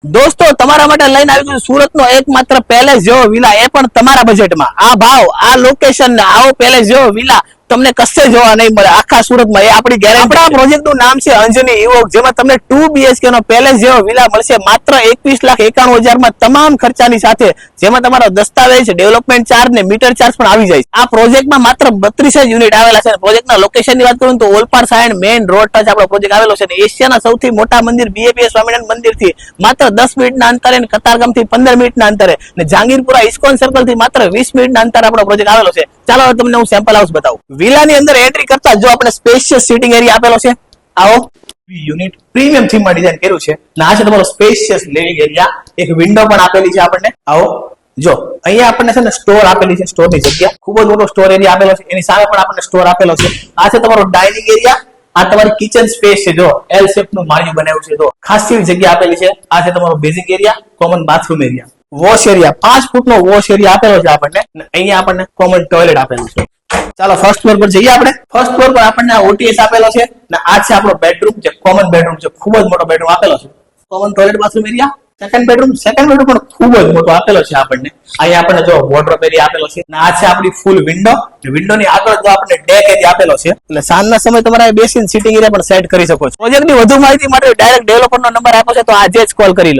દોસ્તો તમારા માટે લઈને આવી ગયું સુરતનો એકમાત્ર પેલેસ જેવો વિલા, એ પણ તમારા બજેટમાં. આ ભાવ, આ લોકેશન, આવો પેલેસ જેવો વિલા તમને કશે જોવા નહીં મળે આખા સુરતમાં, એ આપણી ગેરંટી. આપણા પ્રોજેક્ટનું નામ છે અંજની ઇવોક, જેમાં તમને 2 BHK નો પેલેસ જેવો વિલા મળશે માત્ર 21,91,000 માં તમામ ખર્ચાની સાથે, જેમાં તમારો દસ્તાવેજ, ડેવલપમેન્ટ ચાર્જ ને મીટર ચાર્જ પણ આવી જાય. આ પ્રોજેક્ટમાં માત્ર 32 જ યુનિટ આવેલા છે. પ્રોજેક્ટના લોકેશનની વાત કરું તો Olpad Sayan main road touch આપણો પ્રોજેક્ટ આવેલો છે. એશિયાના સૌથી મોટા મંદિર BAPS સ્વામિનારાયણ મંદિરથી માત્ર 10 મિનિટના અંતરે, કતારગામથી 15 મિનિટના અંતરે, ને જહાંગીરપુરા ઇસ્કોન સર્કલથી માત્ર 20 મિનિટના અંતરે આપણો પ્રોજેક્ટ આવેલો છે. ચાલો હવે તમને હું સેમ્પલ હાઉસ બતાવું. વિલાની અંદર એન્ટ્રી કરતા જો આપણે સ્પેશિયસ સિટિંગ એરિયા આપેલો છે, આવો યુનિટ પ્રીમિયમ થીમમાં ડિઝાઇન કર્યું છે. આ છે તમારો સ્પેશિયસ લિવિંગ એરિયા. એક વિન્ડો પણ આપેલી છે આપણને. આવો જો અહીંયા આપણને છે ને સ્ટોર આપેલી છે, સ્ટોરની જગ્યા, ખૂબ જ મોટો સ્ટોર એરિયા આપેલો છે. એની સામે પણ આપણને સ્ટોર આપેલો છે. આ છે તમારો ડાઇનિંગ એરિયા. આ તમારી કિચન સ્પેસ છે, જો એલ શેપ નું માળિયું બનાવ્યું છે, તો ખાસ એવી જગ્યા આપેલી છે. આ છે તમારો basic area, common bathroom area, wash area, 5 ફૂટનો વોશ એરિયા આપેલો છે આપણને. અહીંયા આપણને કોમન ટોયલેટ આપેલું છે. ચાલો ફર્સ્ટ ફ્લોર પર જઈએ આપણે. ફર્સ્ટ ફ્લોર પર આપણને OTS આપેલો છે, ને આ છે આપણો બેડરૂમ, જે કોમન બેડરૂમ છે. ખૂબ જ મોટો બેડરૂમ આપેલો છે. Common toilet bathroom area. Second bedroom પણ ખૂબ જ મોટો આપેલો છે આપણને. અહીંયા આપણને જો વોર્ડરોબ એરિયા આપેલો છે, ને આ છે આપણી ફૂલ વિન્ડો. વિન્ડોની આગળ જો આપણને ડેક એરિયા આપેલો છે, એટલે સાંજના સમય તમારે બેસીને સિટિંગ એરિયા પણ સેટ કરી શકો છો. પ્રોજેક્ટની વધુ માહિતી માટે ડાયરેક્ટ ડેવલપરનો નંબર આપ્યો છે, તો આજે જ કોલ કરી લો.